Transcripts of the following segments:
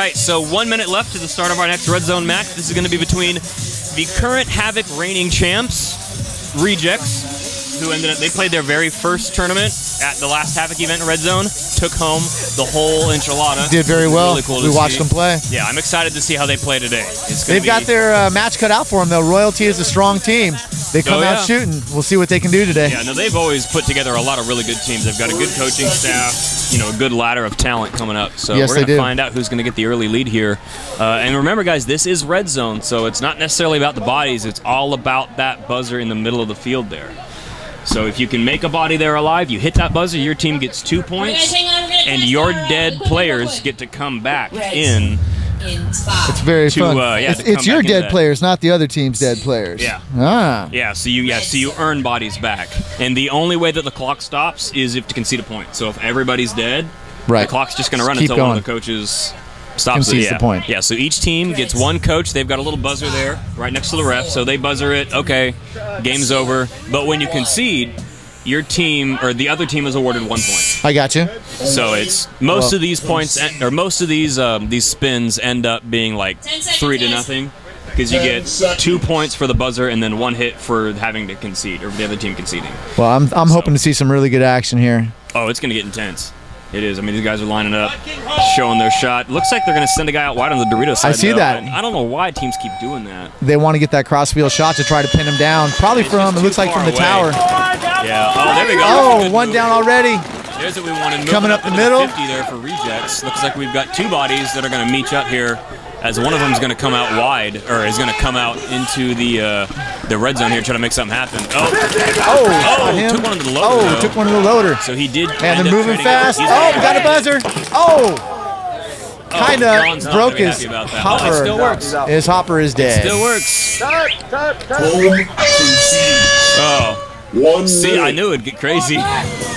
right, so 1 minute left to the start of our next Red Zone match. This is going to be between the current HAVOC reigning champs, Rejexx, who they played their very first tournament at the last HAVOC event in Red Zone, took home the whole enchilada. Did very well. Really cool we watched them play. Yeah, I'm excited to see how they play today. They've got their match cut out for them, though. Royalty is a strong team. They come out shooting. We'll see what they can do today. Yeah, no, they've always put together a lot of really good teams. They've got a good coaching staff, you know, a good ladder of talent coming up. So we're going to find out who's going to get the early lead here. And remember, guys, this is Red Zone, so it's not necessarily about the bodies. It's all about that buzzer in the middle of the field there. So if you can make a body there alive, you hit that buzzer, your team gets 2 points, and your dead players get to come back in. It's very fun. It's your dead players, not the other team's dead players. Yeah. Ah. Yeah. So you earn bodies back, and the only way that the clock stops is if to concede a point. So if everybody's dead, the clock's just going to run until one of the coaches stops concedes the point. Yeah. So each team gets one coach. They've got a little buzzer there, right next to the ref. So they buzzer it. Okay, game's over. But when you concede, your team or the other team is awarded 1 point. I got you. So it's most of these points or most of these spins end up being like 3-0 because you get 2 points for the buzzer and then 1 hit for having to concede or the other team conceding. Well, I'm hoping to see some really good action here. Oh, it's going to get intense. It is. I mean, these guys are lining up, showing their shot. Looks like they're going to send a guy out wide on the Dorito side. I see that. I don't know why teams keep doing that. They want to get that crossfield shot to try to pin him down. Probably from, it looks like from the tower. Yeah. Oh, there we go. Oh, one down already. There's what we wanted. Coming up the middle. 50 there for Rejexx. Looks like we've got 2 bodies that are going to meet up here, as one of them is going to come out wide, or is going to come out into the red zone here, trying to make something happen. Took one of the loader. Took one of the loader. So he did. And they're moving fast. We got a buzzer. Kind of broke his hopper. It still works. His hopper is dead. It still works. See, I knew it'd get crazy.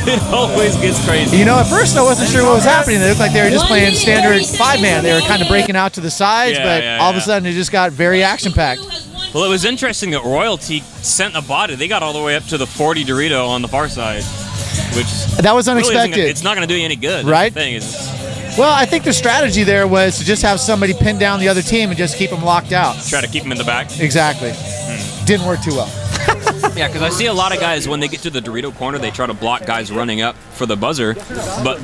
It always gets crazy. You know, at first I wasn't sure what was happening. They looked like they were just playing standard 5-man. They were kind of breaking out to the sides, but all of a sudden it just got very action-packed. Well, it was interesting that Royalty sent a body. They got all the way up to the 40 Dorito on the far side, which that was unexpected. Really it's not going to do you any good. Right? Well, I think the strategy there was to just have somebody pin down the other team and just keep them locked out. Try to keep them in the back? Exactly. Didn't work too well. Yeah, because I see a lot of guys, when they get to the Dorito corner, they try to block guys running up for the buzzer, but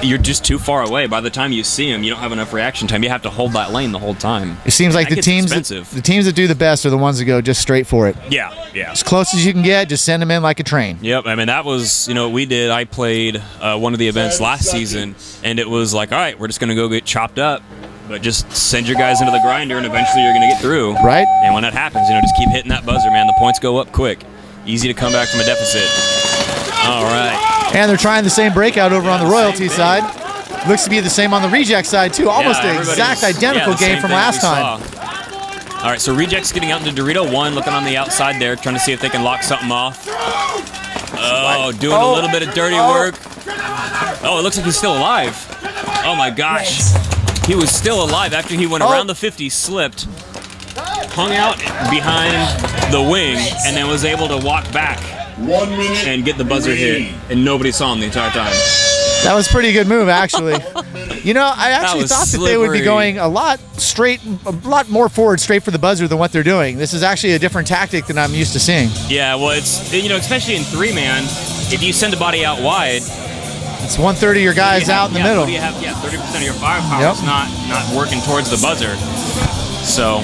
you're just too far away. By the time you see them, you don't have enough reaction time. You have to hold that lane the whole time. It seems like the teams that do the best are the ones that go just straight for it. Yeah. As close as you can get, just send them in like a train. Yep, I mean, that was, what we did. I played one of the events last season, and it was like, all right, we're just going to go get chopped up. But just send your guys into the grinder, and eventually you're going to get through. Right. And when that happens, just keep hitting that buzzer, man. The points go up quick. Easy to come back from a deficit. All right. And they're trying the same breakout over on the Royalty side. Looks to be the same on the Rejexx side, too. Almost the exact identical game from last time. All right, so Rejexx getting out into Dorito 1, looking on the outside there, trying to see if they can lock something off. Doing a little bit of dirty work. Oh, it looks like he's still alive. Oh, my gosh. He was still alive after he went around the 50, slipped, hung out behind the wing, and then was able to walk back and get the buzzer hit, and nobody saw him the entire time. That was a pretty good move, actually. I actually thought that they would be going a lot more forward straight for the buzzer than what they're doing. This is actually a different tactic than I'm used to seeing. Yeah, well, it's, especially in 3-man, if you send a body out wide, it's 1/3 of your guys out in the middle. You have 30% of your firepower is not working towards the buzzer. So,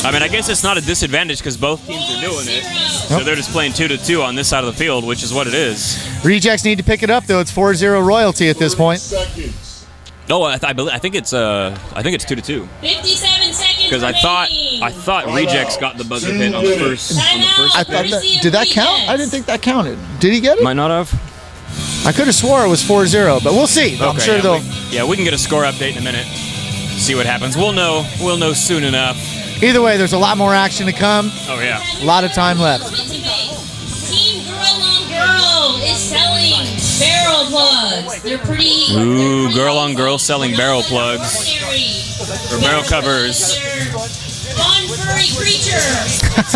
I mean, I guess it's not a disadvantage because both teams are doing it. So they're just playing 2-2 on this side of the field, which is what it is. Rejexx need to pick it up though. It's 4-0 Royalty at this point. Oh, I think it's 2-2. 57 seconds. Because I thought Rejexx got the buzzer hit on the first. I thought did that count? I didn't think that counted. Did he get it? Might not have. I could have swore it was 4-0, but we'll see. Okay, I'm sure they'll. We can get a score update in a minute. See what happens. We'll know soon enough. Either way, there's a lot more action to come. Oh yeah. A lot of time left. Team Girl on Girl is selling barrel plugs. They're pretty. Ooh, Girl on Girl selling barrel plugs. Or barrel covers. Fun furry creature.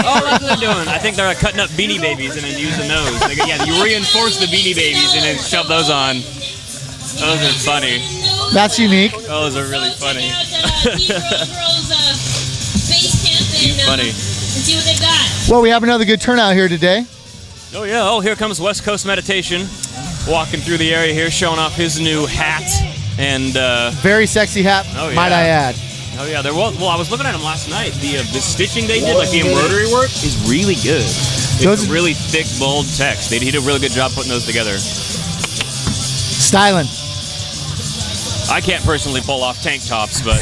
Oh, that's what they're doing. I think they're cutting up Beanie Babies and then using those. You reinforce the Beanie Babies and then shove those on. Those are funny. That's unique. Those are really funny. Team Girls base camp and Funny. see what they've got. Well, we have another good turnout here today. Oh yeah. Oh, here comes West Coast Meditation, walking through the area here, showing off his new hat and. Very sexy hat, might I add. Oh yeah, there was. Well, I was looking at him last night. The stitching they did, like the embroidery work, is really good. It's a really thick, bold text. He did a really good job putting those together. Styling. I can't personally pull off tank tops, but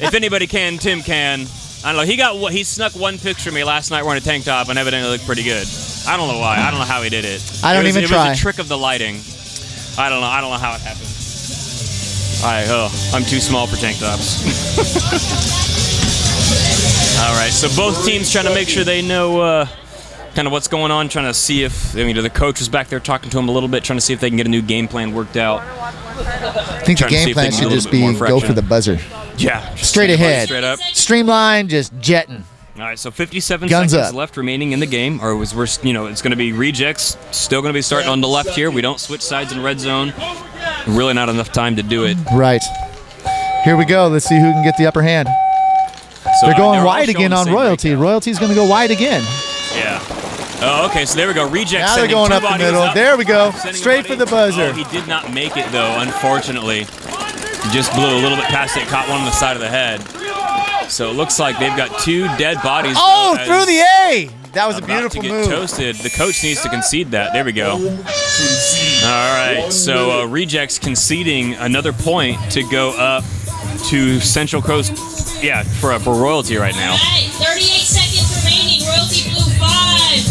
if anybody can, Tim can. I don't know. He snuck one picture of me last night wearing a tank top, and evidently looked pretty good. I don't know why. I don't know how he did it. I don't even try. It was a trick of the lighting. I don't know. I don't know how it happened. I'm too small for tank tops. All right, so both teams trying to make sure they know kind of what's going on, trying to see if, the coach was back there talking to him a little bit, trying to see if they can get a new game plan worked out. I think the game plan should just be go for the buzzer. Yeah. Straight ahead. Straight up. Streamline, just jetting. All right, so 57 Guns seconds up. left remaining in the game, or it's going to be Rejexx, still going to be starting on the left here. We don't switch sides in red zone. Really not enough time to do it. Right. Here we go. Let's see who can get the upper hand. So, they're going wide again on Royalty. Royalty's going to go wide again. Yeah. Oh, okay, so there we go. Rejexx. Now they're going up the middle. There we go. Straight for the buzzer. Oh, he did not make it, though, unfortunately. He just blew a little bit past it, caught one on the side of the head. So it looks like they've got two dead bodies. Oh, through the A! That was a beautiful move. Toasted. The coach needs to concede that. There we go. All right, so Rejexx conceding another point to go up to Central Coast, for Royalty right now. All right, 38 seconds remaining. Royalty Blue 5,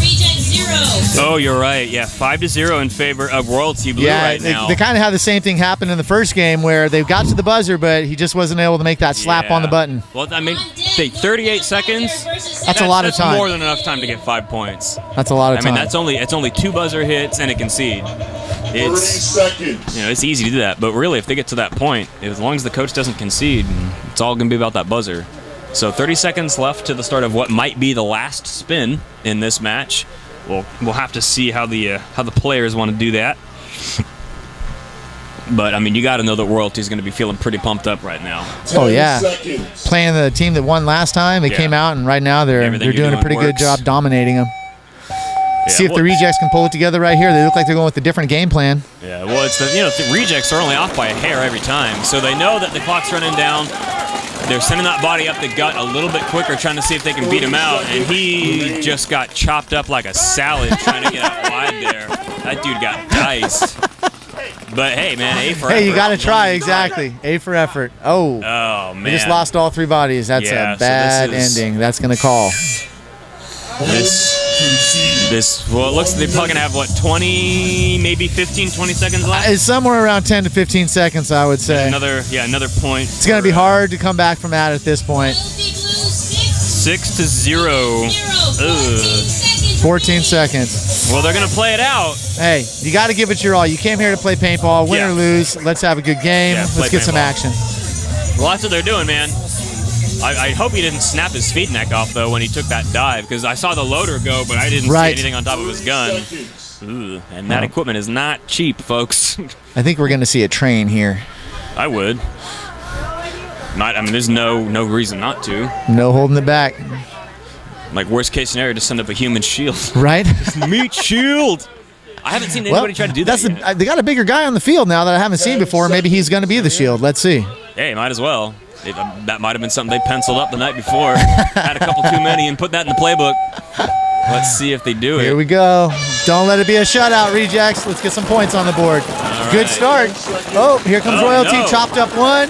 Rejexx 0. Oh, you're right. Yeah, 5-0 in favor of Royalty Blue right now. They kind of had the same thing happen in the first game where they got to the buzzer, but he just wasn't able to make that slap on the button. Well, 38 seconds. That's a lot of time. That's more than enough time to get 5 points. That's a lot of time. It's only 2 buzzer hits and a concede. It's easy to do that, but really, if they get to that point, as long as the coach doesn't concede, it's all going to be about that buzzer. So 30 seconds left to the start of what might be the last spin in this match. We'll have to see how the players want to do that. But you got to know that Royalty's going to be feeling pretty pumped up right now. Oh yeah, playing the team that won last time, they came out and right now they're doing a pretty good job dominating them. See if the Rejexx can pull it together right here. They look like they're going with a different game plan. Yeah, well, it's the Rejexx are only off by a hair every time, so they know that the clock's running down. They're sending that body up the gut a little bit quicker, trying to see if they can beat him out, and he just got chopped up like a salad trying to get out wide there. That dude got diced. But hey, man, A for effort. Hey, you got to try, exactly. A for effort. Oh, man. They just lost all 3 bodies. That's a bad ending. That's going to call. Well, it looks like they're probably going to have, 20, maybe 15, 20 seconds left? It's somewhere around 10 to 15 seconds, I would say. Another point. It's going to be hard to come back from that at this point. 6-0. 14 seconons. Well, they're going to play it out. Hey, you got to give it your all. You came here to play paintball, win or lose. Let's have a good game. Let's get some action. Well, that's what they're doing, man. I hope he didn't snap his feed neck off, though, when he took that dive, because I saw the loader go, but I didn't see anything on top of his gun. Ooh, and that equipment is not cheap, folks. I think we're going to see a train here. I would. There's no reason not to. No holding it back. Like, worst case scenario, just send up a human shield. Right? Meat shield! I haven't seen anybody try to do that yet. They got a bigger guy on the field now that I haven't seen before. Maybe he's going to be the shield. Let's see. Hey, might as well. That might have been something they penciled up the night before. Had a couple too many and put that in the playbook. Let's see if they do it. Here we go. Don't let it be a shutout, Rejexx. Let's get some points on the board. Good start. Oh, here comes Royalty. No. Chopped up one.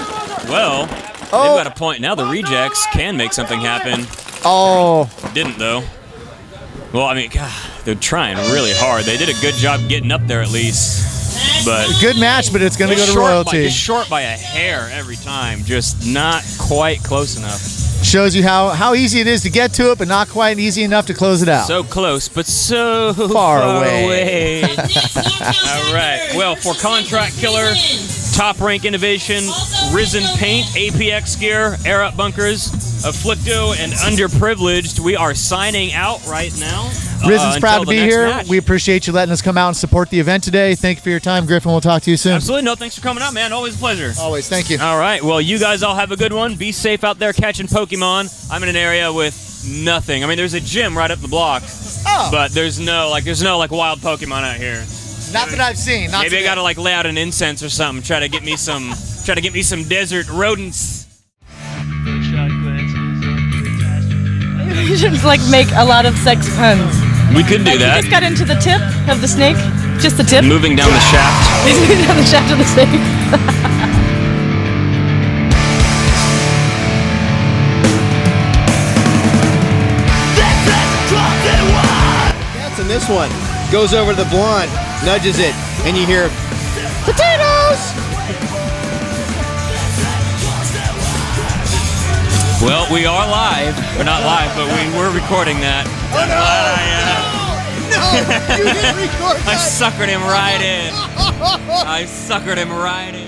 Well, they've got a point now. The Rejexx can make something happen. Oh. Didn't, though. Well, God, they're trying really hard. They did a good job getting up there at least. But good match, but it's going to go to Royalty. Just short by a hair every time. Just not quite close enough. Shows you how easy it is to get to it, but not quite easy enough to close it out. So close, but so far away. All right. Well, for Contract Killer, Top Rank Innovation, Risen Paint, APX Gear, Air Up Bunkers, Afflicto and Underprivileged. We are signing out right now. Rizen's proud to until the be next here. match. We appreciate you letting us come out and support the event today. Thank you for your time, Griffin. We'll talk to you soon. Absolutely. No, thanks for coming out, man. Always a pleasure. Always. Thank you. All right. Well, you guys all have a good one. Be safe out there catching Pokemon. I'm in an area with nothing. I mean, there's a gym right up the block, but there's no wild Pokemon out here. Not that I've seen. Not Maybe I today. gotta like lay out an incense or something. Try to get me some desert rodents. You should like make a lot of sex puns. We could do Like, that. You just got into the tip of the snake. Just the tip. Moving down the shaft. Moving down the shaft of the snake. And this one goes over to the blonde, nudges it, and you hear potatoes. Well, we are live. We're not live, but we were recording that. No, you didn't record I that. suckered him right in. I suckered him right in.